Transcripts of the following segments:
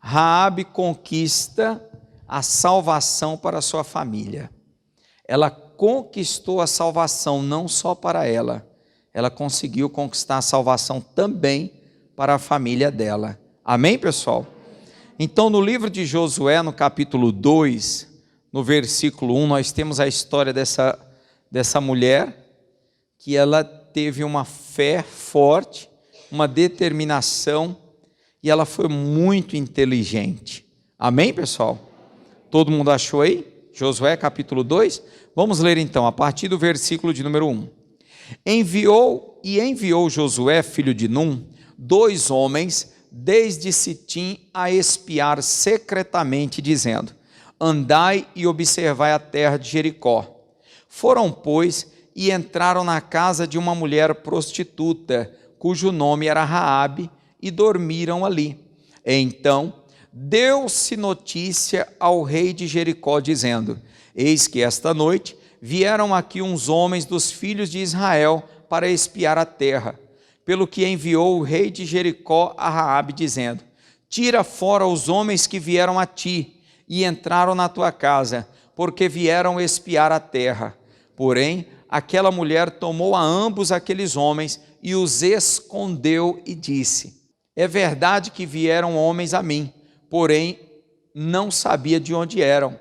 Raabe conquista a salvação para a sua família. Ela conquistou a salvação não só para ela, ela conseguiu conquistar a salvação também para a família dela. Amém, pessoal? Então, no livro de Josué, no capítulo 2, no versículo 1, nós temos a história dessa mulher, que ela teve uma fé forte, uma determinação, e ela foi muito inteligente. Amém, pessoal? Todo mundo achou aí? Josué capítulo 2? Vamos ler então, a partir do versículo de número 1. Enviou Josué, filho de Num, 2 homens, desde Sitim a espiar secretamente, dizendo: andai e observai a terra de Jericó. Foram, pois, e entraram na casa de uma mulher prostituta, cujo nome era Raabe, e dormiram ali. Então deu-se notícia ao rei de Jericó, dizendo: eis que esta noite vieram aqui uns homens dos filhos de Israel para espiar a terra. Pelo que enviou o rei de Jericó a Raabe, dizendo: tira fora os homens que vieram a ti e entraram na tua casa, porque vieram espiar a terra. Porém, aquela mulher tomou a ambos aqueles homens e os escondeu e disse: é verdade que vieram homens a mim, porém não sabia de onde eram.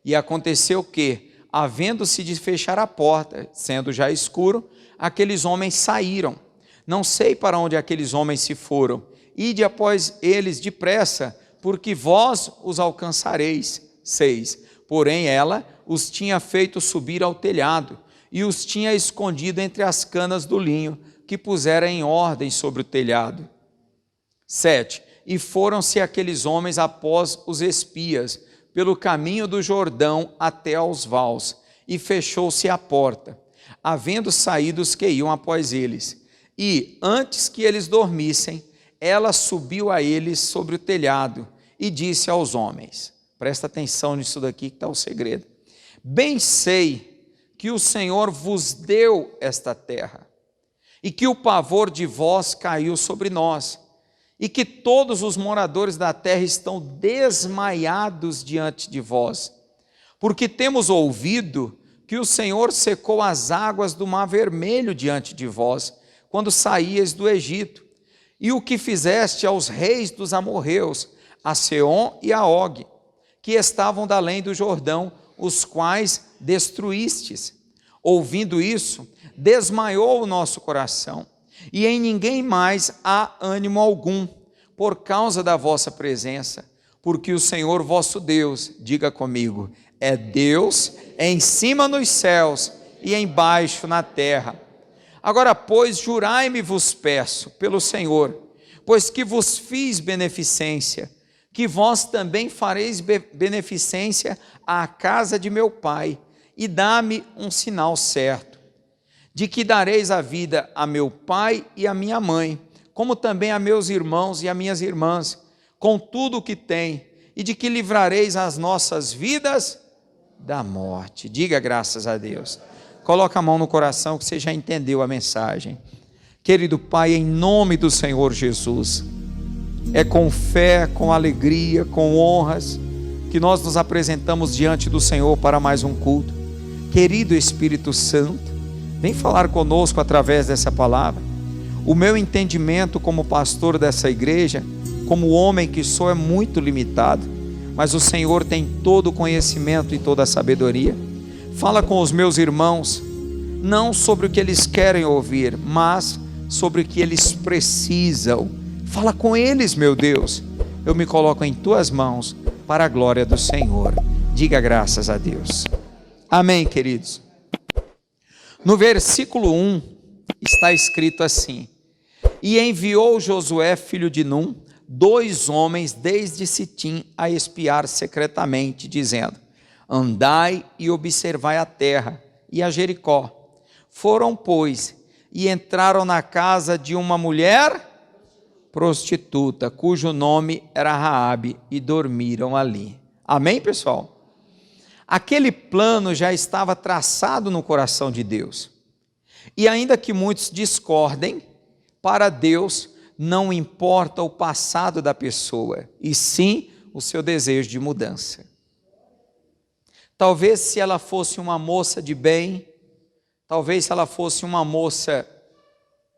E aconteceu que, havendo-se de fechar a porta, sendo já escuro, aqueles homens saíram. Não sei para onde aqueles homens se foram. Ide após eles depressa, porque vós os alcançareis. 6. Porém ela os tinha feito subir ao telhado, e os tinha escondido entre as canas do linho, que pusera em ordem sobre o telhado. 7. E foram-se aqueles homens após os espias, pelo caminho do Jordão até aos vales, e fechou-se a porta, havendo saído os que iam após eles. E, antes que eles dormissem, ela subiu a eles sobre o telhado, e disse aos homens, presta atenção nisso daqui que está o segredo: bem sei que o Senhor vos deu esta terra, e que o pavor de vós caiu sobre nós, e que todos os moradores da terra estão desmaiados diante de vós, porque temos ouvido que o Senhor secou as águas do Mar Vermelho diante de vós, quando saíeis do Egito, e o que fizeste aos reis dos amorreus, a Seom e a Og, que estavam da além do Jordão, os quais destruístes. Ouvindo isso, desmaiou o nosso coração, e em ninguém mais há ânimo algum, por causa da vossa presença, porque o Senhor vosso Deus, diga comigo, é Deus em cima nos céus e embaixo na terra. Agora, pois, jurai-me, vos peço, pelo Senhor, pois que vos fiz beneficência, que vós também fareis beneficência à casa de meu pai, e dá-me um sinal certo, de que dareis a vida a meu pai e a minha mãe, como também a meus irmãos e a minhas irmãs, com tudo o que tem, e de que livrareis as nossas vidas da morte. Diga graças a Deus. Coloca a mão no coração que você já entendeu a mensagem. Querido Pai, em nome do Senhor Jesus, é com fé, com alegria, com honras, que nós nos apresentamos diante do Senhor para mais um culto. Querido Espírito Santo, vem falar conosco através dessa palavra. O meu entendimento como pastor dessa igreja, como homem que sou, é muito limitado, mas o Senhor tem todo o conhecimento e toda a sabedoria. Fala com os meus irmãos, não sobre o que eles querem ouvir, mas sobre o que eles precisam. Fala com eles, meu Deus. Eu me coloco em tuas mãos para a glória do Senhor. Diga graças a Deus. Amém, queridos. No versículo 1 está escrito assim: e enviou Josué, filho de Num, 2 homens desde Sitim a espiar secretamente, dizendo: andai e observai a terra e a Jericó. Foram, pois, e entraram na casa de uma mulher prostituta, cujo nome era Raabe, e dormiram ali. Amém, pessoal? Aquele plano já estava traçado no coração de Deus. E ainda que muitos discordem, para Deus não importa o passado da pessoa, e sim o seu desejo de mudança. Talvez se ela fosse uma moça de bem, talvez se ela fosse uma moça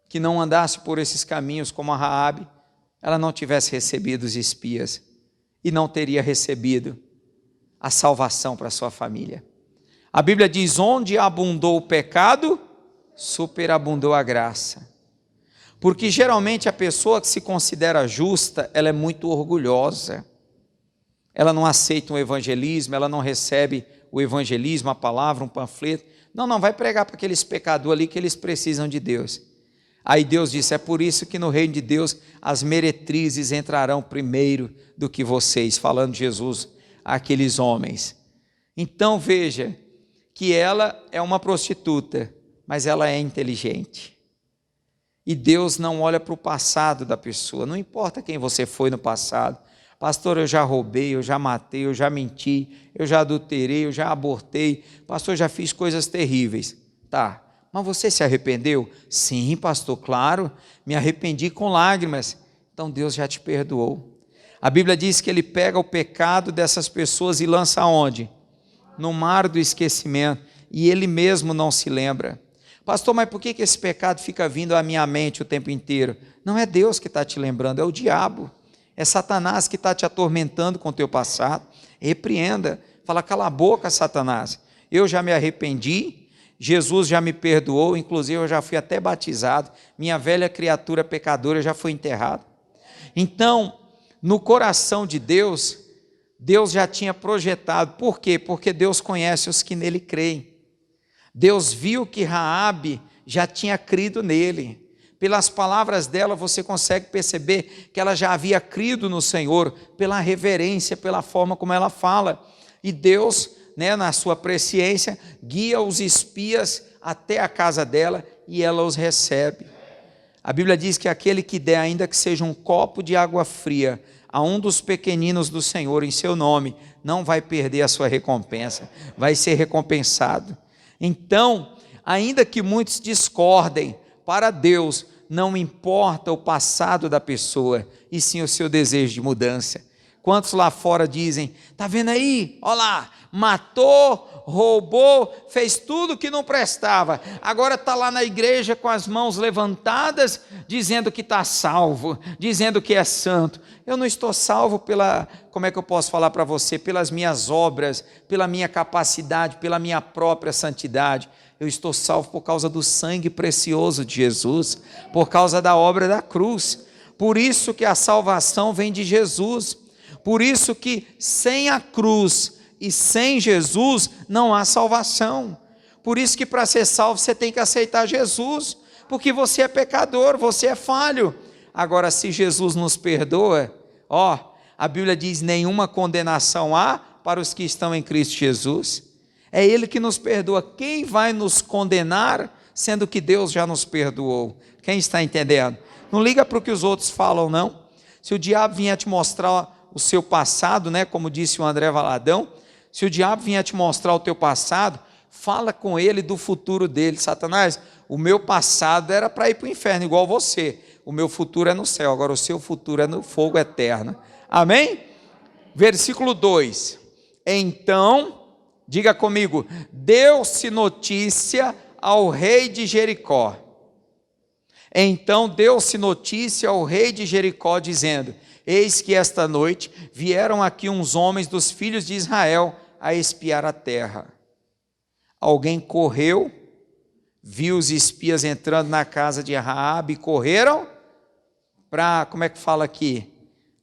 que não andasse por esses caminhos como a Raabe, ela não tivesse recebido os espias e não teria recebido a salvação para sua família. A Bíblia diz: onde abundou o pecado, superabundou a graça. Porque geralmente a pessoa que se considera justa, ela é muito orgulhosa. Ela não aceita um evangelismo, ela não recebe o evangelismo, a palavra, um panfleto. Não, vai pregar para aqueles pecadores ali que eles precisam de Deus. Aí Deus disse: é por isso que no reino de Deus as meretrizes entrarão primeiro do que vocês, falando de Jesus àqueles homens. Então veja que ela é uma prostituta, mas ela é inteligente. E Deus não olha para o passado da pessoa, não importa quem você foi no passado. Pastor, eu já roubei, eu já matei, eu já menti, eu já adulterei, eu já abortei. Pastor, já fiz coisas terríveis. Tá, mas você se arrependeu? Sim, pastor, claro, me arrependi com lágrimas. Então Deus já te perdoou. A Bíblia diz que Ele pega o pecado dessas pessoas e lança aonde? No mar do esquecimento, e Ele mesmo não se lembra. Pastor, mas por que esse pecado fica vindo à minha mente o tempo inteiro? Não é Deus que está te lembrando, é o diabo. É Satanás que está te atormentando com o teu passado. Repreenda, fala: cala a boca, Satanás, eu já me arrependi, Jesus já me perdoou, inclusive eu já fui até batizado, minha velha criatura pecadora já foi enterrada. Então, no coração de Deus, Deus já tinha projetado. Por quê? Porque Deus conhece os que nele creem. Deus viu que Raabe já tinha crido nele. Pelas palavras dela você consegue perceber que ela já havia crido no Senhor, pela reverência, pela forma como ela fala. E Deus, na sua presciência, guia os espias até a casa dela e ela os recebe. A Bíblia diz que aquele que der, ainda que seja um copo de água fria, a um dos pequeninos do Senhor em seu nome, não vai perder a sua recompensa, vai ser recompensado. Então, ainda que muitos discordem, para Deus não importa o passado da pessoa, e sim o seu desejo de mudança. Quantos lá fora dizem: está vendo aí? Olha lá, matou, roubou, fez tudo que não prestava, agora está lá na igreja com as mãos levantadas, dizendo que está salvo, dizendo que é santo. Eu não estou salvo como é que eu posso falar para você? Pelas minhas obras, pela minha capacidade, pela minha própria santidade. Eu estou salvo por causa do sangue precioso de Jesus, por causa da obra da cruz. Por isso que a salvação vem de Jesus. Por isso que sem a cruz e sem Jesus não há salvação. Por isso que para ser salvo você tem que aceitar Jesus, porque você é pecador, você é falho. Agora, se Jesus nos perdoa, a Bíblia diz: nenhuma condenação há para os que estão em Cristo Jesus. É Ele que nos perdoa. Quem vai nos condenar, sendo que Deus já nos perdoou? Quem está entendendo? Não liga para o que os outros falam, não. Se o diabo vier te mostrar o seu passado, como disse o André Valadão, se o diabo vier te mostrar o teu passado, fala com ele do futuro dele. Satanás, o meu passado era para ir para o inferno, igual você. O meu futuro é no céu, agora o seu futuro é no fogo eterno. Amém? Versículo 2. Então, diga comigo: deu-se notícia ao rei de Jericó. Então deu-se notícia ao rei de Jericó, dizendo: eis que esta noite vieram aqui uns homens dos filhos de Israel a espiar a terra. Alguém correu, viu os espias entrando na casa de Raabe e correram para, como é que fala aqui?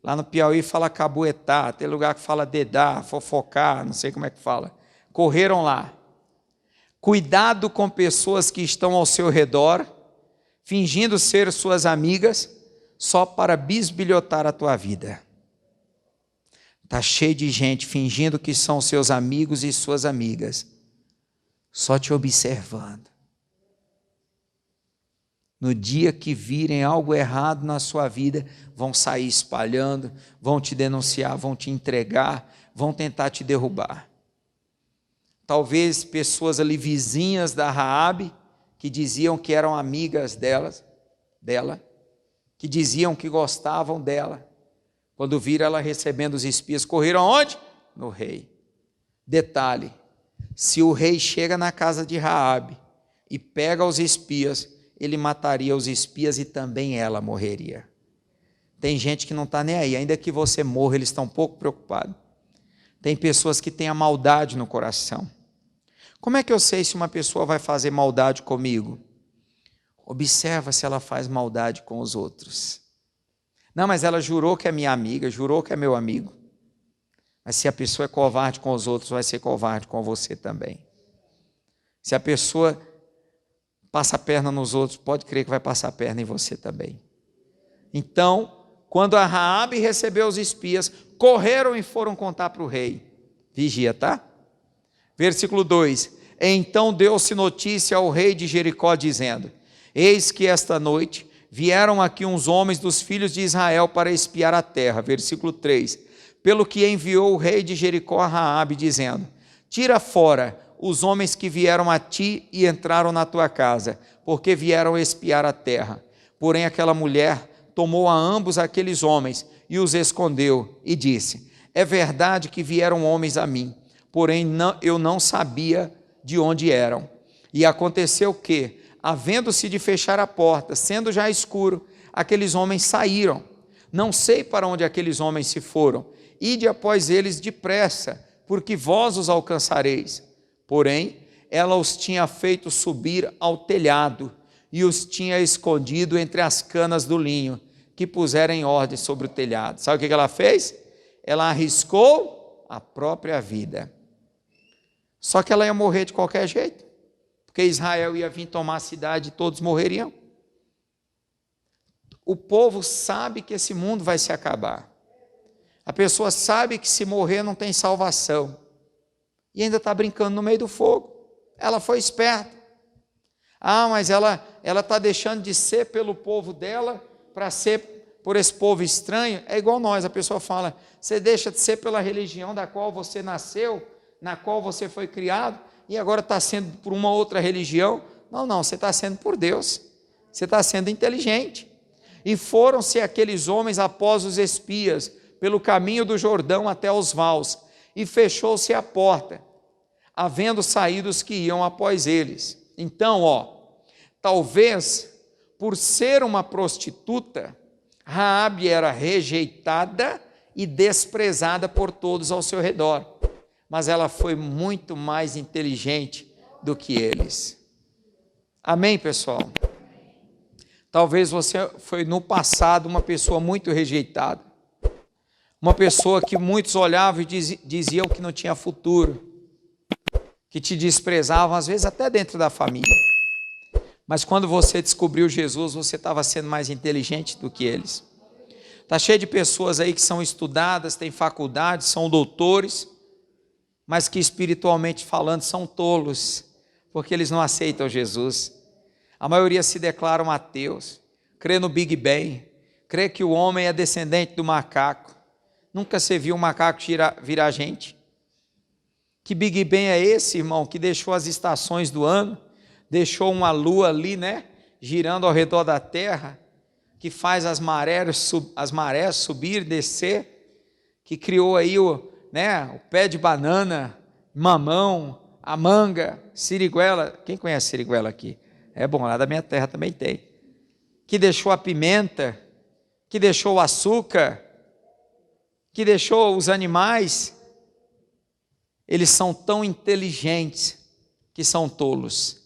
Lá no Piauí fala cabuetar, tem lugar que fala dedar, fofocar, não sei como é que fala. Correram lá. Cuidado com pessoas que estão ao seu redor, fingindo ser suas amigas, só para bisbilhotar a tua vida. Está cheio de gente fingindo que são seus amigos e suas amigas, só te observando. No dia que virem algo errado na sua vida, vão sair espalhando, vão te denunciar, vão te entregar, vão tentar te derrubar. Talvez pessoas ali vizinhas da Raabe, que diziam que eram amigas dela, que diziam que gostavam dela, quando viram ela recebendo os espias, correram aonde? No rei. Detalhe, se o rei chega na casa de Raabe e pega os espias, ele mataria os espias e também ela morreria. Tem gente que não está nem aí, ainda que você morra, eles estão um pouco preocupados. Tem pessoas que têm a maldade no coração. Como é que eu sei se uma pessoa vai fazer maldade comigo? Observa se ela faz maldade com os outros. Não, mas ela jurou que é minha amiga, jurou que é meu amigo. Mas se a pessoa é covarde com os outros, vai ser covarde com você também. Se a pessoa passa a perna nos outros, pode crer que vai passar a perna em você também. Então, quando a Raabe recebeu os espias, correram e foram contar para o rei. Vigia, tá? Versículo 2. Então deu-se notícia ao rei de Jericó, dizendo: eis que esta noite vieram aqui uns homens dos filhos de Israel para espiar a terra. Versículo 3. Pelo que enviou o rei de Jericó a Raabe, dizendo: tira fora os homens que vieram a ti e entraram na tua casa, porque vieram espiar a terra. Porém aquela mulher tomou a ambos aqueles homens e os escondeu, e disse: é verdade que vieram homens a mim, porém eu não sabia de onde eram. E aconteceu que, havendo-se de fechar a porta, sendo já escuro, aqueles homens saíram. Não sei para onde aqueles homens se foram. Ide após eles depressa, porque vós os alcançareis. Porém, ela os tinha feito subir ao telhado e os tinha escondido entre as canas do linho, que puseram em ordem sobre o telhado. Sabe o que ela fez? Ela arriscou a própria vida. Só que ela ia morrer de qualquer jeito, porque Israel ia vir tomar a cidade e todos morreriam. O povo sabe que esse mundo vai se acabar. A pessoa sabe que se morrer não tem salvação. E ainda está brincando no meio do fogo. Ela foi esperta. Ah, mas ela está deixando de ser pelo povo dela para ser por esse povo estranho. É igual nós, a pessoa fala: você deixa de ser pela religião da qual você nasceu, na qual você foi criado, e agora está sendo por uma outra religião. Não, você está sendo por Deus. Você está sendo inteligente. E foram-se aqueles homens após os espias, pelo caminho do Jordão até os vaus, e fechou-se a porta, havendo saído os que iam após eles. Então, talvez, por ser uma prostituta, Raabe era rejeitada e desprezada por todos ao seu redor, mas ela foi muito mais inteligente do que eles. Amém, pessoal? Talvez você foi no passado uma pessoa muito rejeitada, uma pessoa que muitos olhavam e diziam que não tinha futuro, que te desprezavam, às vezes até dentro da família. Mas quando você descobriu Jesus, você estava sendo mais inteligente do que eles. Está cheio de pessoas aí que são estudadas, têm faculdade, são doutores, mas que espiritualmente falando são tolos, porque eles não aceitam Jesus. A maioria se declaram ateus, crê no Big Bang, crê que o homem é descendente do macaco. Nunca se viu um macaco virar gente. Que Big Bang é esse, irmão, que deixou as estações do ano, deixou uma lua ali, girando ao redor da terra, que faz as marés subir e descer, que criou aí o pé de banana, mamão, a manga, siriguela. Quem conhece siriguela aqui? É bom, lá da minha terra também tem. Que deixou a pimenta, que deixou o açúcar, que deixou os animais. Eles são tão inteligentes que são tolos.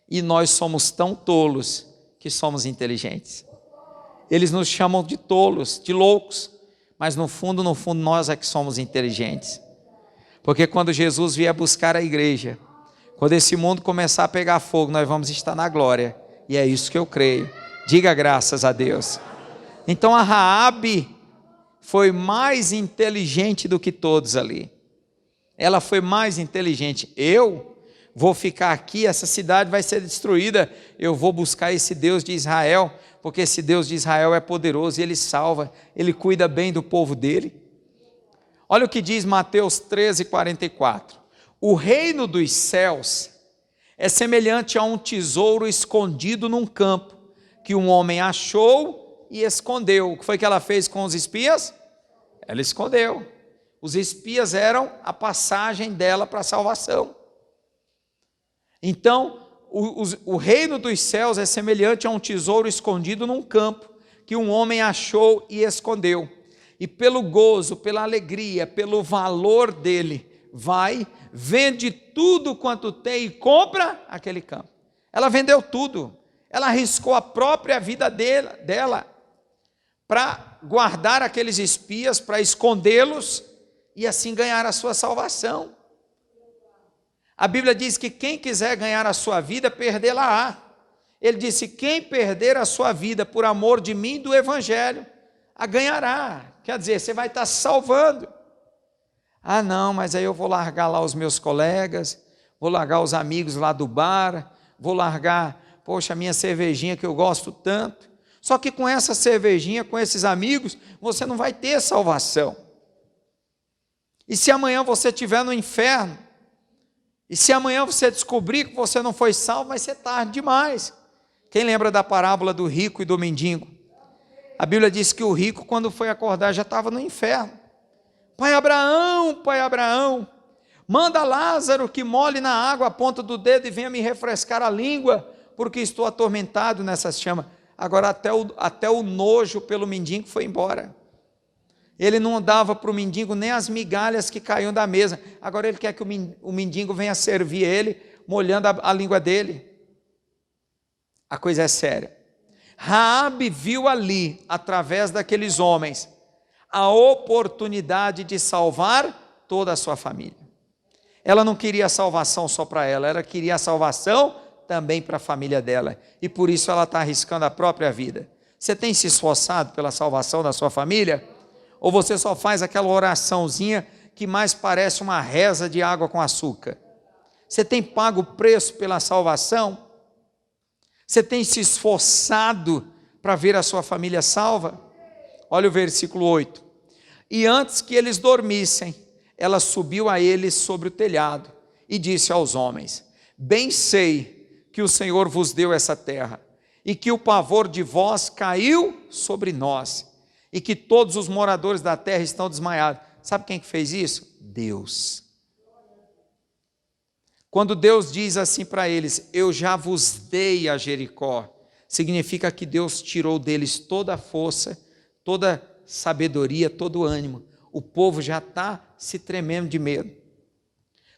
E nós somos tão tolos que somos inteligentes. Eles nos chamam de tolos, de loucos, mas no fundo, nós é que somos inteligentes. Porque quando Jesus vier buscar a igreja, quando esse mundo começar a pegar fogo, nós vamos estar na glória. E é isso que eu creio. Diga graças a Deus. Então a Raabe foi mais inteligente do que todos ali. Ela foi mais inteligente. Eu vou ficar aqui, essa cidade vai ser destruída, eu vou buscar esse Deus de Israel, porque esse Deus de Israel é poderoso e Ele salva, Ele cuida bem do povo dele. Olha o que diz Mateus 13:44. O reino dos céus é semelhante a um tesouro escondido num campo, que um homem achou e escondeu. O que foi que ela fez com os espias? Ela escondeu. Os espias eram a passagem dela para a salvação. Então, o reino dos céus é semelhante a um tesouro escondido num campo, que um homem achou e escondeu. E pelo gozo, pela alegria, pelo valor dele, vai, vende tudo quanto tem e compra aquele campo. Ela vendeu tudo. Ela arriscou a própria vida dela para guardar aqueles espias, para escondê-los e assim ganhar a sua salvação. A Bíblia diz que quem quiser ganhar a sua vida, perdê-la-á. Ele disse: quem perder a sua vida por amor de mim e do Evangelho, a ganhará. Quer dizer, você vai estar salvando. Ah, não, mas aí eu vou largar lá os meus colegas, vou largar os amigos lá do bar, vou largar, poxa, a minha cervejinha que eu gosto tanto. Só que com essa cervejinha, com esses amigos, você não vai ter salvação. E se amanhã você estiver no inferno, e se amanhã você descobrir que você não foi salvo, vai ser tarde demais. Quem lembra da parábola do rico e do mendigo? A Bíblia diz que o rico, quando foi acordar, já estava no inferno. Pai Abraão, manda Lázaro que molhe na água a ponta do dedo e venha me refrescar a língua, porque estou atormentado nessas chamas. Agora até o nojo pelo mendigo foi embora. Ele não dava para o mendigo nem as migalhas que caíam da mesa. Agora ele quer que o mendigo venha servir ele, molhando a língua dele. A coisa é séria. Raabe viu ali, através daqueles homens, a oportunidade de salvar toda a sua família. Ela não queria a salvação só para ela queria a salvação também para a família dela. E por isso ela está arriscando a própria vida. Você tem se esforçado pela salvação da sua família? Ou você só faz aquela oraçãozinha que mais parece uma reza de água com açúcar? Você tem pago o preço pela salvação? Você tem se esforçado para ver a sua família salva? Olha o versículo 8. E antes que eles dormissem, ela subiu a eles sobre o telhado e disse aos homens: bem sei que o Senhor vos deu essa terra, e que o pavor de vós caiu sobre nós, e que todos os moradores da terra estão desmaiados. Sabe quem que fez isso? Deus. Quando Deus diz assim para eles: eu já vos dei a Jericó, significa que Deus tirou deles toda a força, toda sabedoria, todo o ânimo. O povo já está se tremendo de medo.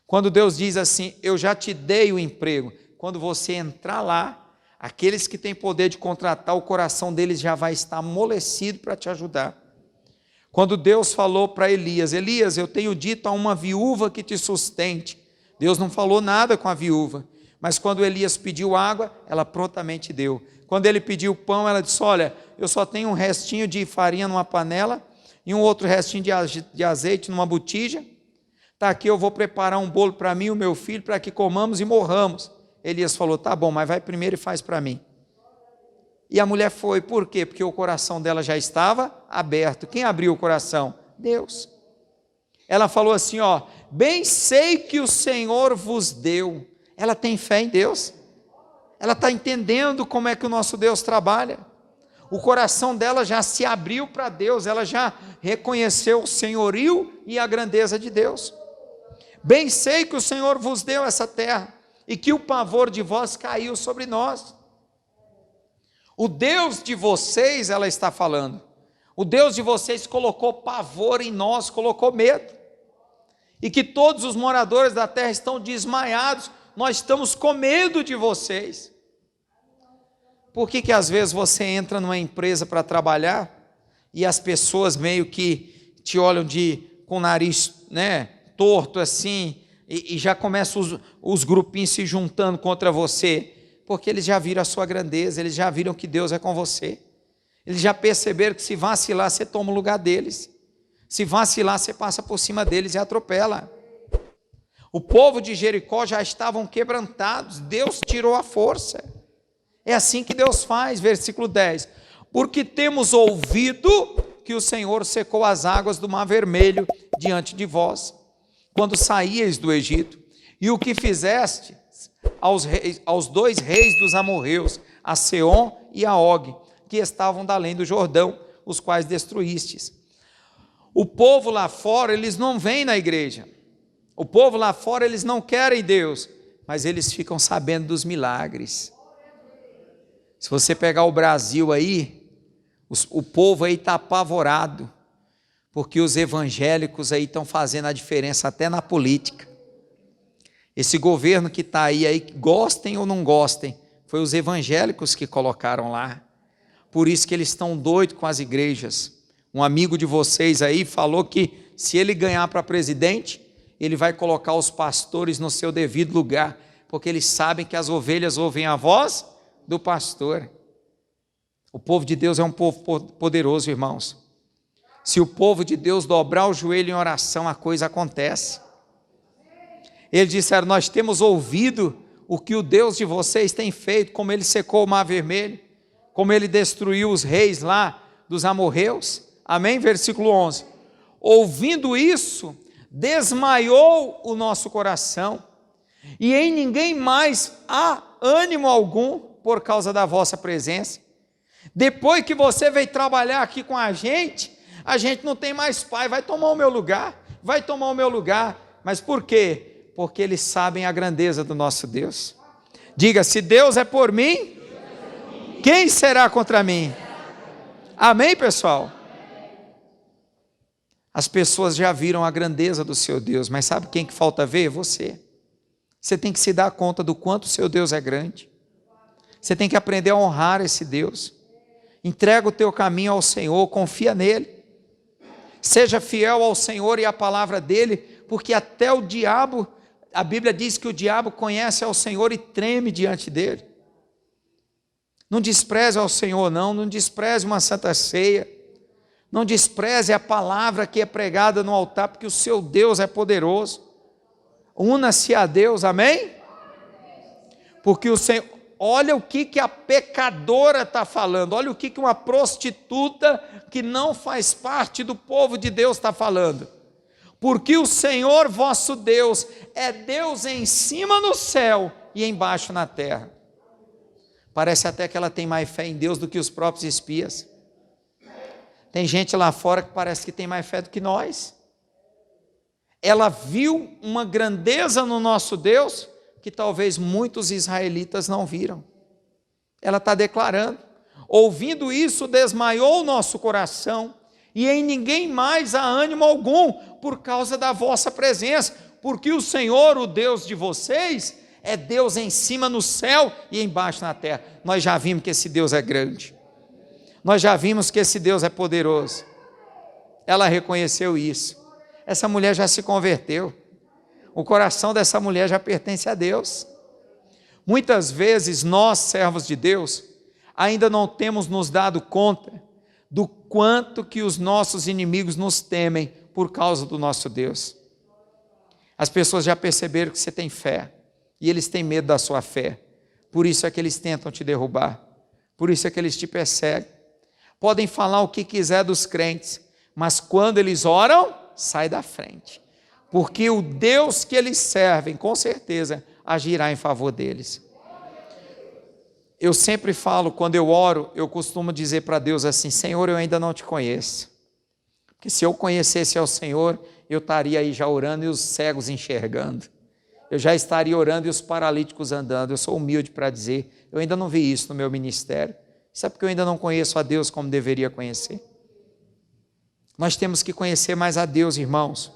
Quando Deus diz assim: eu já te dei o emprego, quando você entrar lá, aqueles que têm poder de contratar, o coração deles já vai estar amolecido para te ajudar. Quando Deus falou para Elias: Elias, eu tenho dito a uma viúva que te sustente. Deus não falou nada com a viúva, mas quando Elias pediu água, ela prontamente deu. Quando ele pediu pão, ela disse: olha, eu só tenho um restinho de farinha numa panela e um outro restinho de azeite numa botija. Está aqui, eu vou preparar um bolo para mim e o meu filho, para que comamos e morramos. Elias falou: tá bom, mas vai primeiro e faz para mim. E a mulher foi. Por quê? Porque o coração dela já estava aberto. Quem abriu o coração? Deus. Ela falou assim: ó, bem sei que o Senhor vos deu. Ela tem fé em Deus. Ela está entendendo como é que o nosso Deus trabalha. O coração dela já se abriu para Deus. Ela já reconheceu o senhorio e a grandeza de Deus. Bem sei que o Senhor vos deu essa terra, e que o pavor de vós caiu sobre nós. O Deus de vocês, ela está falando, o Deus de vocês colocou pavor em nós, colocou medo, e que todos os moradores da terra estão desmaiados. Nós estamos com medo de vocês. Por que às vezes você entra numa empresa para trabalhar e as pessoas meio que te olham com o nariz, torto assim, e já começam os grupinhos se juntando contra você? Porque eles já viram a sua grandeza, eles já viram que Deus é com você. Eles já perceberam que se vacilar, você toma o lugar deles. Se vacilar, você passa por cima deles e atropela. O povo de Jericó já estavam quebrantados, Deus tirou a força. É assim que Deus faz, versículo 10. Porque temos ouvido que o Senhor secou as águas do Mar Vermelho diante de vós, quando saíeis do Egito, e o que fizeste aos dois reis dos amorreus, a Seom e a Og, que estavam da além do Jordão, os quais destruístes. O povo lá fora, eles não vêm na igreja. O povo lá fora, eles não querem Deus, mas eles ficam sabendo dos milagres. Se você pegar o Brasil aí, o povo aí está apavorado, porque os evangélicos aí estão fazendo a diferença até na política. Esse governo que está aí, gostem ou não gostem, foi os evangélicos que colocaram lá. Por isso que eles estão doidos com as igrejas. Um amigo de vocês aí falou que se ele ganhar para presidente, ele vai colocar os pastores no seu devido lugar, porque eles sabem que as ovelhas ouvem a voz do pastor. O povo de Deus é um povo poderoso, irmãos. Se o povo de Deus dobrar o joelho em oração, a coisa acontece. Eles disseram: nós temos ouvido o que o Deus de vocês tem feito, como ele secou o mar vermelho, como ele destruiu os reis lá dos amorreus. Amém? Versículo 11. Ouvindo isso, desmaiou o nosso coração, e em ninguém mais há ânimo algum por causa da vossa presença. Depois que você veio trabalhar aqui com a gente não tem mais pai, vai tomar o meu lugar. Mas por quê? Porque eles sabem a grandeza do nosso Deus. Diga: se Deus é por mim, quem será contra mim? Amém, pessoal? As pessoas já viram a grandeza do seu Deus, mas sabe quem que falta ver? Você. Você tem que se dar conta do quanto o seu Deus é grande. Você tem que aprender a honrar esse Deus. Entrega o teu caminho ao Senhor, confia nele. Seja fiel ao Senhor e à palavra dele, porque até o diabo, a Bíblia diz que o diabo conhece ao Senhor e treme diante dele. Não despreze ao Senhor, não despreze uma santa ceia, não despreze a palavra que é pregada no altar, porque o seu Deus é poderoso. Una-se a Deus, amém? Porque o Senhor, olha o que a pecadora está falando, olha o que uma prostituta que não faz parte do povo de Deus está falando. Porque o Senhor vosso Deus é Deus em cima no céu e embaixo na terra. Parece até que ela tem mais fé em Deus do que os próprios espias. Tem gente lá fora que parece que tem mais fé do que nós. Ela viu uma grandeza no nosso Deus que talvez muitos israelitas não viram. Ela está declarando: ouvindo isso, desmaiou o nosso coração, e em ninguém mais há ânimo algum, por causa da vossa presença, porque o Senhor, o Deus de vocês, é Deus em cima no céu e embaixo na terra. Nós já vimos que esse Deus é grande, nós já vimos que esse Deus é poderoso. Ela reconheceu isso. Essa mulher já se converteu. O coração dessa mulher já pertence a Deus. Muitas vezes nós, servos de Deus, ainda não temos nos dado conta do quanto que os nossos inimigos nos temem por causa do nosso Deus. As pessoas já perceberam que você tem fé, e eles têm medo da sua fé. Por isso é que eles tentam te derrubar, por isso é que eles te perseguem. Podem falar o que quiser dos crentes, mas quando eles oram, sai da frente. Porque o Deus que eles servem, com certeza, agirá em favor deles. Eu sempre falo, quando eu oro, eu costumo dizer para Deus assim: Senhor, eu ainda não te conheço. Porque se eu conhecesse ao Senhor, eu estaria aí já orando e os cegos enxergando. Eu já estaria orando e os paralíticos andando. Eu sou humilde para dizer, eu ainda não vi isso no meu ministério. Isso é porque eu ainda não conheço a Deus como deveria conhecer. Nós temos que conhecer mais a Deus, irmãos.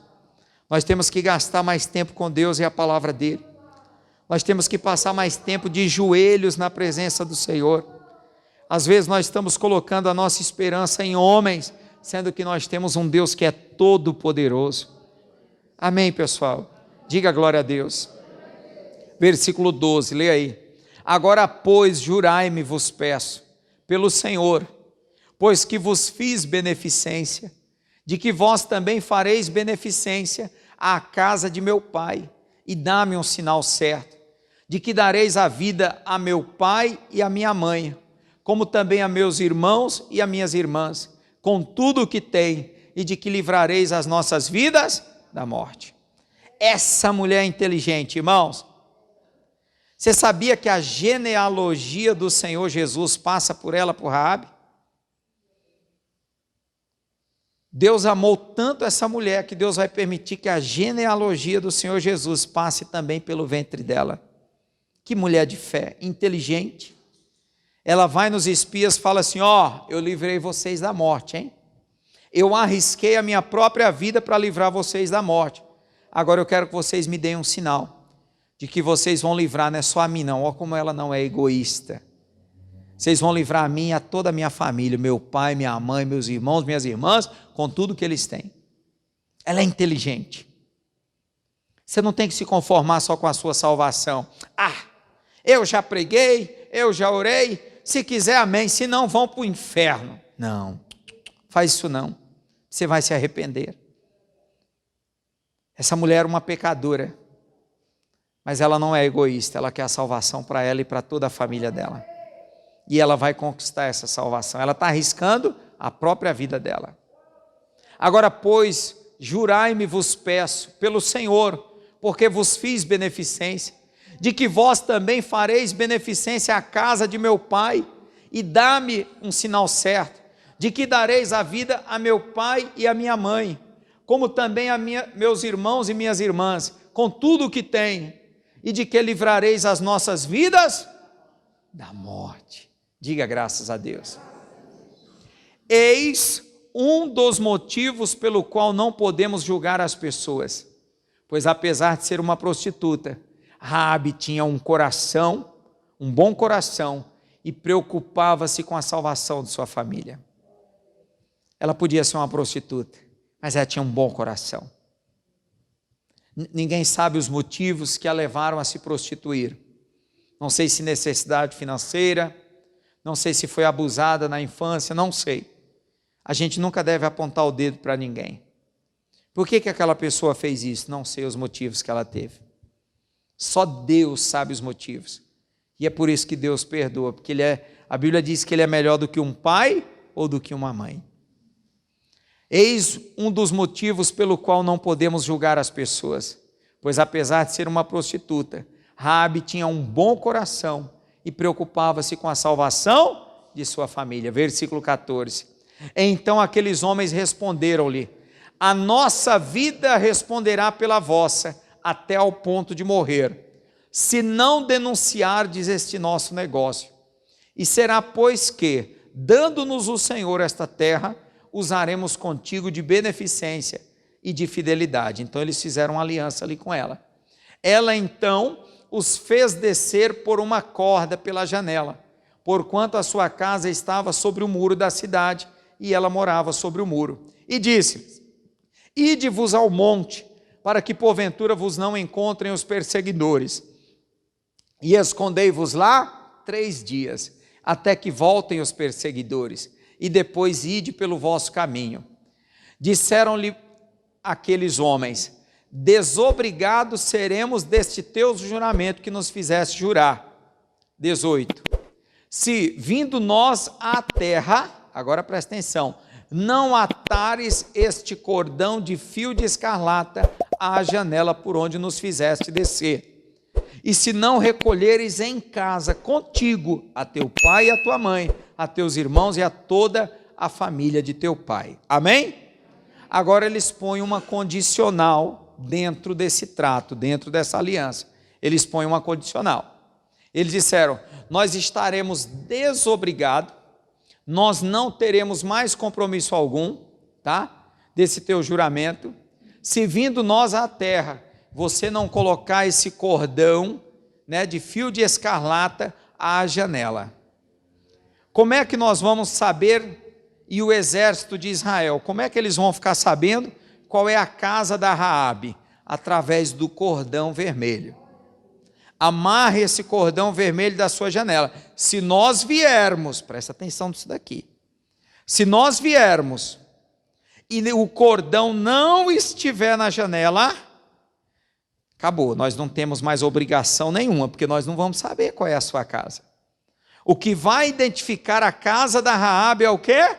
Nós temos que gastar mais tempo com Deus e a palavra dele. Nós temos que passar mais tempo de joelhos na presença do Senhor. Às vezes nós estamos colocando a nossa esperança em homens, sendo que nós temos um Deus que é todo poderoso. Amém, pessoal? Diga glória a Deus. Versículo 12, leia aí. Agora, pois, jurai-me, vos peço, pelo Senhor, pois que vos fiz beneficência, de que vós também fareis beneficência à casa de meu pai, e dá-me um sinal certo, de que dareis a vida a meu pai e a minha mãe, como também a meus irmãos e a minhas irmãs, com tudo o que tem, e de que livrareis as nossas vidas da morte. Essa mulher é inteligente, irmãos. Você sabia que a genealogia do Senhor Jesus passa por ela, por Raabe? Deus amou tanto essa mulher que Deus vai permitir que a genealogia do Senhor Jesus passe também pelo ventre dela. Que mulher de fé, inteligente. Ela vai nos espias e fala assim: ó, eu livrei vocês da morte, hein? Eu arrisquei a minha própria vida para livrar vocês da morte. Agora eu quero que vocês me deem um sinal de que vocês vão livrar, não é só a mim não, olha como ela não é egoísta. Vocês vão livrar a mim e a toda a minha família, meu pai, minha mãe, meus irmãos, minhas irmãs, com tudo que eles têm. Ela é inteligente. Você não tem que se conformar só com a sua salvação. Ah, eu já preguei, eu já orei, se quiser amém, se não vão para o inferno. Não, faz isso não, você vai se arrepender. Essa mulher era uma pecadora, mas ela não é egoísta, ela quer a salvação para ela e para toda a família dela. E ela vai conquistar essa salvação. Ela está arriscando a própria vida dela. Agora, pois, jurai-me, vos peço, pelo Senhor, porque vos fiz beneficência, de que vós também fareis beneficência à casa de meu pai, e dá-me um sinal certo, de que dareis a vida a meu pai e a minha mãe, como também a meus irmãos e minhas irmãs, com tudo o que tenho, e de que livrareis as nossas vidas da morte. Diga graças a Deus. Eis um dos motivos pelo qual não podemos julgar as pessoas, pois apesar de ser uma prostituta, Raabe tinha um coração, um bom coração, e preocupava-se com a salvação de sua família. Ela podia ser uma prostituta, mas ela tinha um bom coração. Ninguém sabe os motivos que a levaram a se prostituir. Não sei se necessidade financeira, não sei se foi abusada na infância, não sei. A gente nunca deve apontar o dedo para ninguém. Por que aquela pessoa fez isso? Não sei os motivos que ela teve. Só Deus sabe os motivos. E é por isso que Deus perdoa, porque a Bíblia diz que Ele é melhor do que um pai ou do que uma mãe. Eis um dos motivos pelo qual não podemos julgar as pessoas, pois apesar de ser uma prostituta, Raabe tinha um bom coração e preocupava-se com a salvação de sua família. Versículo 14. Então aqueles homens responderam-lhe: a nossa vida responderá pela vossa, até ao ponto de morrer, se não denunciardes este nosso negócio. E será, pois que, dando-nos o Senhor esta terra, usaremos contigo de beneficência e de fidelidade. Então eles fizeram uma aliança ali com ela. Ela então os fez descer por uma corda pela janela, porquanto a sua casa estava sobre o muro da cidade, e ela morava sobre o muro. E disse-lhes: ide-vos ao monte, para que porventura vos não encontrem os perseguidores, e escondei-vos lá 3 dias, até que voltem os perseguidores, e depois ide pelo vosso caminho. Disseram-lhe aqueles homens: desobrigados seremos deste teu juramento que nos fizeste jurar. 18. Se vindo nós à terra, agora presta atenção, não atares este cordão de fio de escarlata à janela por onde nos fizeste descer, e se não recolheres em casa contigo a teu pai e a tua mãe, a teus irmãos e a toda a família de teu pai. Amém? Agora eles põem uma condicional dentro desse trato, dentro dessa aliança. Eles põem uma condicional. Eles disseram: nós estaremos desobrigados, nós não teremos mais compromisso algum, tá? Desse teu juramento, se vindo nós à terra, você não colocar esse cordão, né, de fio de escarlata à janela. Como é que nós vamos saber, e o exército de Israel, como é que eles vão ficar sabendo qual é a casa da Raabe? Através do cordão vermelho. Amarre esse cordão vermelho da sua janela. Se nós viermos, presta atenção nisso daqui, se nós viermos e o cordão não estiver na janela, acabou, nós não temos mais obrigação nenhuma, porque nós não vamos saber qual é a sua casa. O que vai identificar a casa da Raabe é o quê?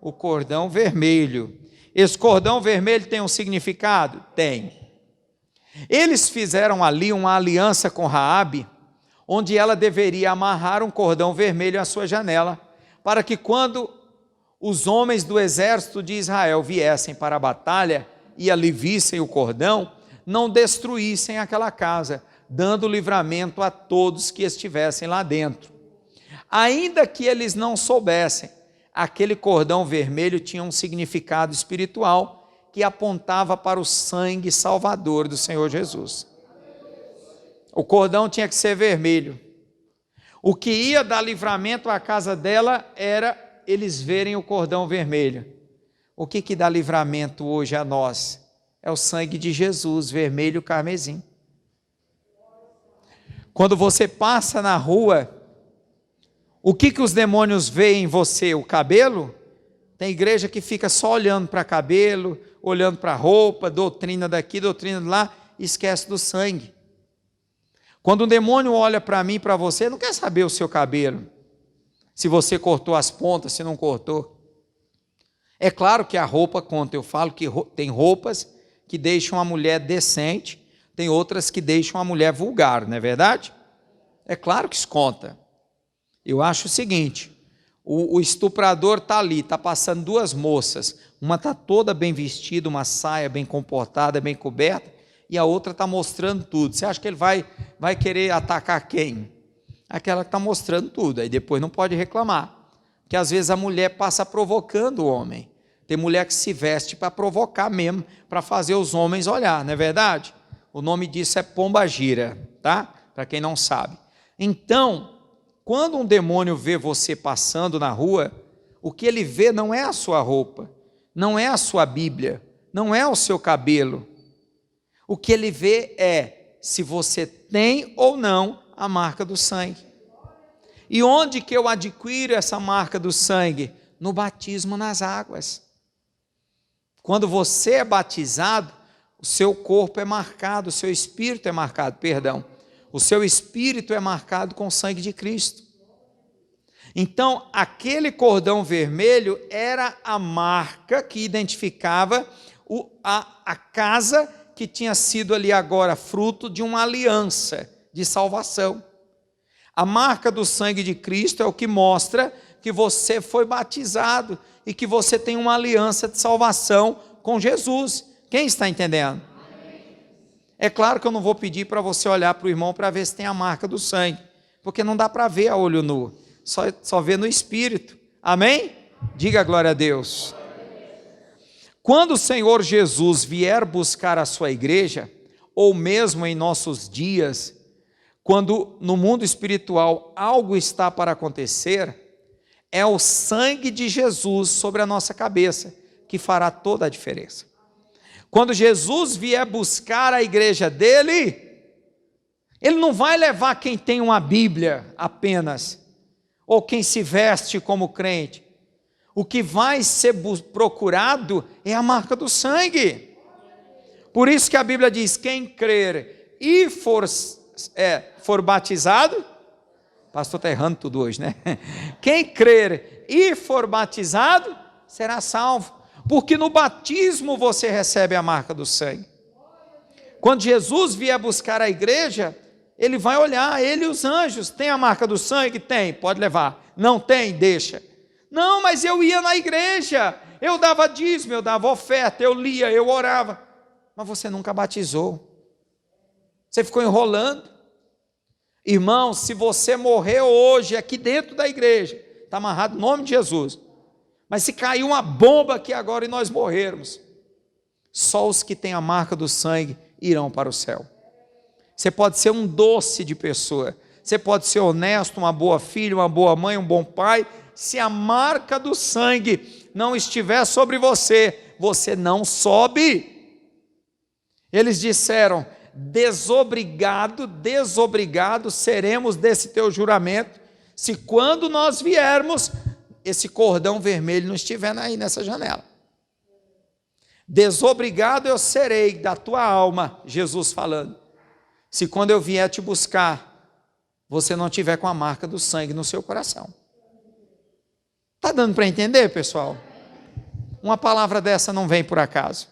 O cordão vermelho. Esse cordão vermelho tem um significado? Tem. Eles fizeram ali uma aliança com Raabe, onde ela deveria amarrar um cordão vermelho à sua janela, para que quando os homens do exército de Israel viessem para a batalha e ali vissem o cordão, não destruíssem aquela casa, dando livramento a todos que estivessem lá dentro. Ainda que eles não soubessem, aquele cordão vermelho tinha um significado espiritual que apontava para o sangue salvador do Senhor Jesus. O cordão tinha que ser vermelho. O que ia dar livramento à casa dela era eles verem o cordão vermelho. O que dá livramento hoje a nós? É o sangue de Jesus, vermelho carmesim. Quando você passa na rua, o que os demônios veem em você? O cabelo? Tem igreja que fica só olhando para cabelo, olhando para roupa, doutrina daqui, doutrina de lá, e esquece do sangue. Quando um demônio olha para mim, para você, não quer saber o seu cabelo, se você cortou as pontas, se não cortou. É claro que a roupa conta, eu falo que tem roupas que deixam a mulher decente, tem outras que deixam a mulher vulgar, não é verdade? É claro que isso conta. Eu acho o seguinte, o estuprador está ali, está passando duas moças, uma está toda bem vestida, uma saia bem comportada, bem coberta, e a outra está mostrando tudo. Você acha que ele vai querer atacar quem? Aquela que está mostrando tudo, aí depois não pode reclamar, porque às vezes a mulher passa provocando o homem. Tem mulher que se veste para provocar mesmo, para fazer os homens olhar, não é verdade? O nome disso é pombagira, tá? Para quem não sabe. Então, quando um demônio vê você passando na rua, o que ele vê não é a sua roupa, não é a sua Bíblia, não é o seu cabelo. O que ele vê é se você tem ou não a marca do sangue. E onde que eu adquiro essa marca do sangue? No batismo nas águas. Quando você é batizado, o seu corpo é marcado, o seu espírito é marcado, perdão. O seu espírito é marcado com o sangue de Cristo. Então, aquele cordão vermelho era a marca que identificava a casa que tinha sido ali agora fruto de uma aliança de salvação. A marca do sangue de Cristo é o que mostra que você foi batizado e que você tem uma aliança de salvação com Jesus. Quem está entendendo? É claro que eu não vou pedir para você olhar para o irmão para ver se tem a marca do sangue, porque não dá para ver a olho nu, só vê no Espírito. Amém? Diga glória a Deus. Quando o Senhor Jesus vier buscar a sua igreja, ou mesmo em nossos dias, quando no mundo espiritual algo está para acontecer, é o sangue de Jesus sobre a nossa cabeça que fará toda a diferença. Quando Jesus vier buscar a igreja dele, ele não vai levar quem tem uma Bíblia apenas, ou quem se veste como crente. O que vai ser procurado é a marca do sangue. Por isso que a Bíblia diz, quem crer e for batizado, pastor está errando tudo hoje, né? Quem crer e for batizado, será salvo, porque no batismo você recebe a marca do sangue. Quando Jesus vier buscar a igreja, ele vai olhar, ele e os anjos, tem a marca do sangue? Tem, pode levar. Não tem? Deixa. Não, mas eu ia na igreja, eu dava dízimo, eu dava oferta, eu lia, eu orava, mas você nunca batizou, você ficou enrolando. Irmão, se você morrer hoje aqui dentro da igreja, está amarrado no nome de Jesus, mas se cair uma bomba aqui agora e nós morrermos, só os que têm a marca do sangue irão para o céu. Você pode ser um doce de pessoa, você pode ser honesto, uma boa filha, uma boa mãe, um bom pai, se a marca do sangue não estiver sobre você, você não sobe. Eles disseram, desobrigado seremos desse teu juramento, se quando nós viermos, esse cordão vermelho não estiver aí nessa janela. Desobrigado eu serei da tua alma, Jesus falando, se quando eu vier te buscar, você não tiver com a marca do sangue no seu coração. Está dando para entender, pessoal? Uma palavra dessa não vem por acaso.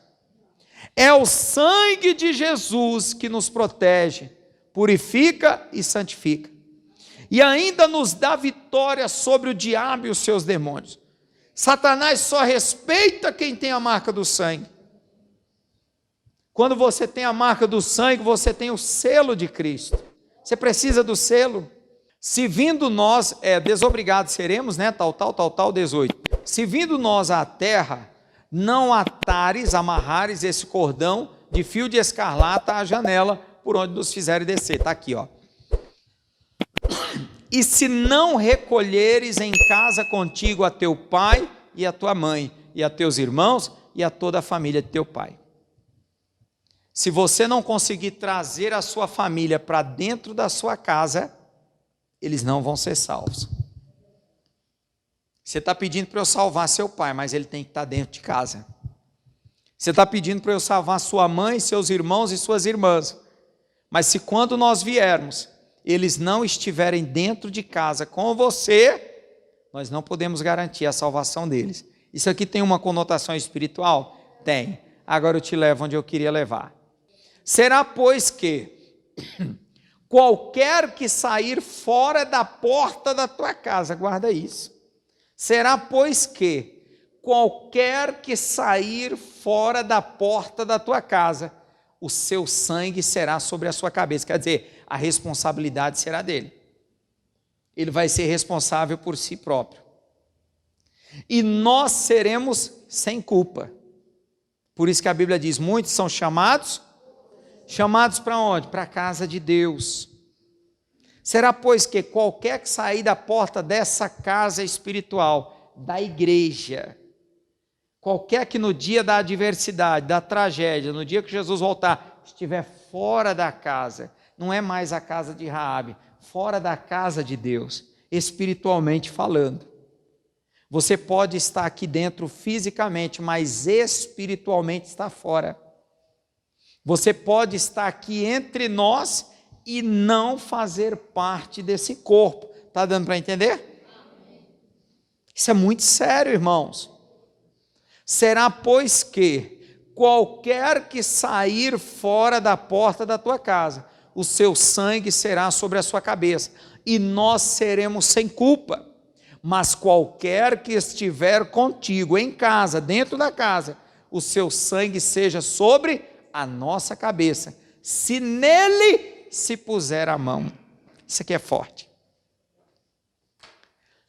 É o sangue de Jesus que nos protege, purifica e santifica. E ainda nos dá vitória sobre o diabo e os seus demônios. Satanás só respeita quem tem a marca do sangue. Quando você tem a marca do sangue, você tem o selo de Cristo. Você precisa do selo. Se vindo nós, desobrigados seremos, né? Tal, 18. Se vindo nós à terra, não amarrares esse cordão de fio de escarlata à janela por onde nos fizerem descer. Está aqui, ó. E se não recolheres em casa contigo a teu pai e a tua mãe, e a teus irmãos e a toda a família de teu pai. Se você não conseguir trazer a sua família para dentro da sua casa, eles não vão ser salvos. Você está pedindo para eu salvar seu pai, mas ele tem que estar dentro de casa. Você está pedindo para eu salvar sua mãe, seus irmãos e suas irmãs, mas se quando nós viermos, eles não estiverem dentro de casa com você, nós não podemos garantir a salvação deles. Isso aqui tem uma conotação espiritual? Tem. Agora eu te levo onde eu queria levar. Será, pois, que qualquer que sair fora da porta da tua casa, guarda isso. Será, pois, que qualquer que sair fora da porta da tua casa, o seu sangue será sobre a sua cabeça. Quer dizer, a responsabilidade será dele. Ele vai ser responsável por si próprio. E nós seremos sem culpa. Por isso que a Bíblia diz, muitos são chamados para onde? Para a casa de Deus. Será, pois, que qualquer que sair da porta dessa casa espiritual, da igreja, qualquer que no dia da adversidade, da tragédia, no dia que Jesus voltar, estiver fora da casa, não é mais a casa de Raabe, fora da casa de Deus, espiritualmente falando. Você pode estar aqui dentro fisicamente, mas espiritualmente está fora. Você pode estar aqui entre nós e não fazer parte desse corpo. Está dando para entender? Isso é muito sério, irmãos. Será, pois, que qualquer que sair fora da porta da tua casa, o seu sangue será sobre a sua cabeça, e nós seremos sem culpa. Mas qualquer que estiver contigo em casa, dentro da casa, o seu sangue seja sobre a nossa cabeça, se nele se puser a mão. Isso aqui é forte.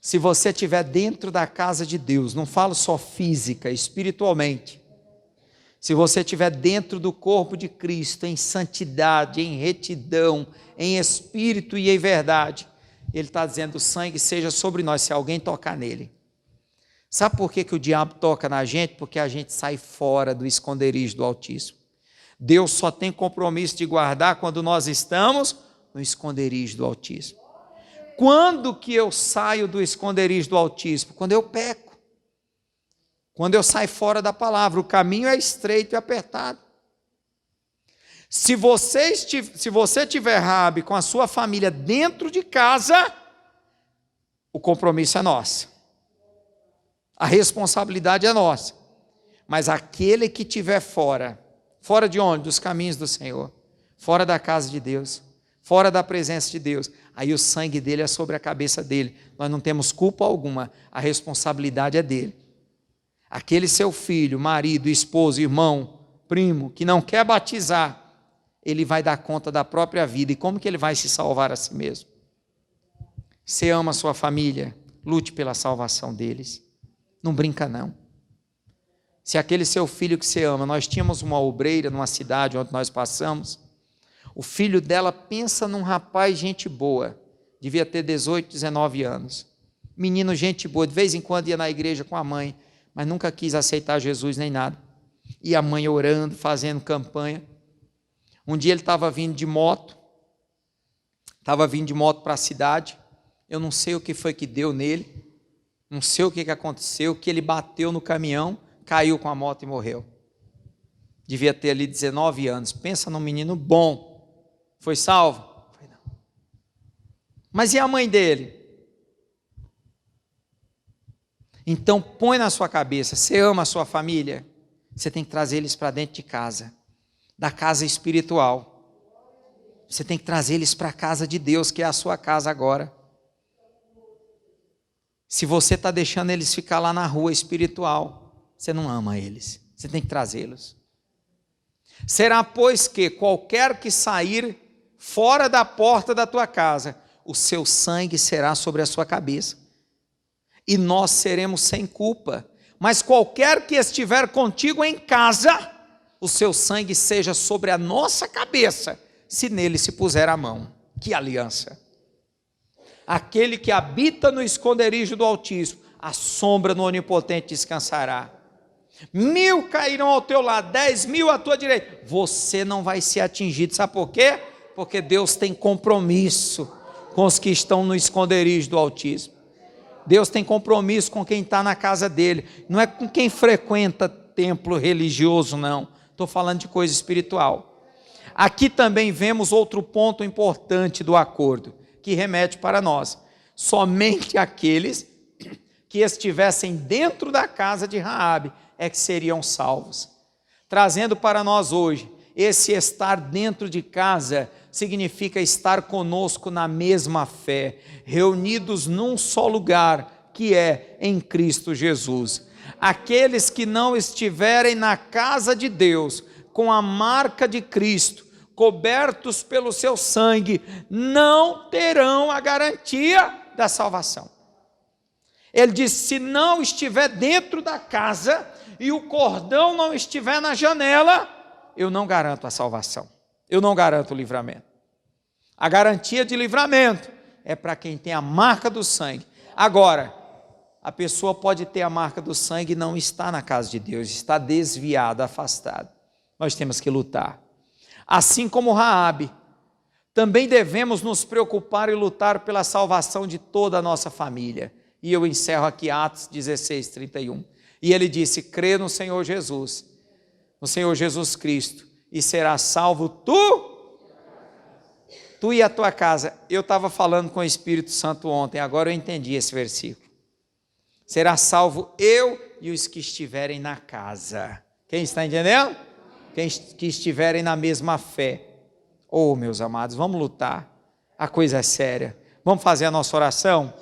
Se você estiver dentro da casa de Deus, não falo só física, espiritualmente, se você estiver dentro do corpo de Cristo, em santidade, em retidão, em espírito e em verdade, ele está dizendo, o sangue seja sobre nós, se alguém tocar nele. Sabe por que o diabo toca na gente? Porque a gente sai fora do esconderijo do Altíssimo. Deus só tem compromisso de guardar quando nós estamos no esconderijo do Altíssimo. Quando que eu saio do esconderijo do Altíssimo? Quando eu peco. Quando eu saio fora da palavra. O caminho é estreito e apertado. Se você tiver Raabe com a sua família dentro de casa, o compromisso é nosso. A responsabilidade é nossa. Mas aquele que estiver fora de onde? Dos caminhos do Senhor, fora da casa de Deus, fora da presença de Deus, aí o sangue dele é sobre a cabeça dele. Nós não temos culpa alguma, a responsabilidade é dele. Aquele seu filho, marido, esposo, irmão, primo, que não quer batizar, ele vai dar conta da própria vida. E como que ele vai se salvar a si mesmo? Você ama a sua família, lute pela salvação deles. Não brinca não. Se aquele seu filho que você ama, nós tínhamos uma obreira numa cidade onde nós passamos, o filho dela pensa num rapaz gente boa, devia ter 18, 19 anos. Menino gente boa, de vez em quando ia na igreja com a mãe, mas nunca quis aceitar Jesus nem nada. E a mãe orando, fazendo campanha. Um dia ele estava vindo de moto para a cidade, eu não sei o que foi que deu nele, não sei o que aconteceu, que ele bateu no caminhão, caiu com a moto e morreu. Devia ter ali 19 anos, pensa num menino bom, foi salvo? Foi não. Mas e a mãe dele? Então põe na sua cabeça, você ama a sua família, você tem que trazer eles para dentro de casa, da casa espiritual. Você tem que trazer eles para a casa de Deus, que é a sua casa agora. Se você está deixando eles ficar lá na rua espiritual, você não ama eles, você tem que trazê-los. Será, pois, que qualquer que sair fora da porta da tua casa, o seu sangue será sobre a sua cabeça, e nós seremos sem culpa. Mas qualquer que estiver contigo em casa, o seu sangue seja sobre a nossa cabeça, se nele se puser a mão. Que aliança! Aquele que habita no esconderijo do Altíssimo, a sombra no Onipotente descansará. 1000 cairão ao teu lado, 10.000 à tua direita, você não vai ser atingido. Sabe por quê? Porque Deus tem compromisso com os que estão no esconderijo do Altíssimo. Deus tem compromisso com quem está na casa dele, não é com quem frequenta templo religioso, não. Estou falando de coisa espiritual. Aqui também vemos outro ponto importante do acordo, que remete para nós. Somente aqueles que estivessem dentro da casa de Raabe é que seriam salvos. Trazendo para nós hoje, esse estar dentro de casa significa estar conosco na mesma fé, reunidos num só lugar, que é em Cristo Jesus. Aqueles que não estiverem na casa de Deus, com a marca de Cristo, cobertos pelo seu sangue, não terão a garantia da salvação. Ele diz: se não estiver dentro da casa e o cordão não estiver na janela, eu não garanto a salvação, eu não garanto o livramento. A garantia de livramento é para quem tem a marca do sangue. Agora, a pessoa pode ter a marca do sangue e não está na casa de Deus, está desviada, afastada. Nós temos que lutar. Assim como Raabe, também devemos nos preocupar e lutar pela salvação de toda a nossa família. E eu encerro aqui Atos 16, 31. E ele disse: crê no Senhor Jesus Cristo, e serás salvo tu e a tua casa. Eu estava falando com o Espírito Santo ontem, agora eu entendi esse versículo. Será salvo eu e os que estiverem na casa. Quem está entendendo? Quem que estiverem na mesma fé. Oh, meus amados, vamos lutar. A coisa é séria. Vamos fazer a nossa oração?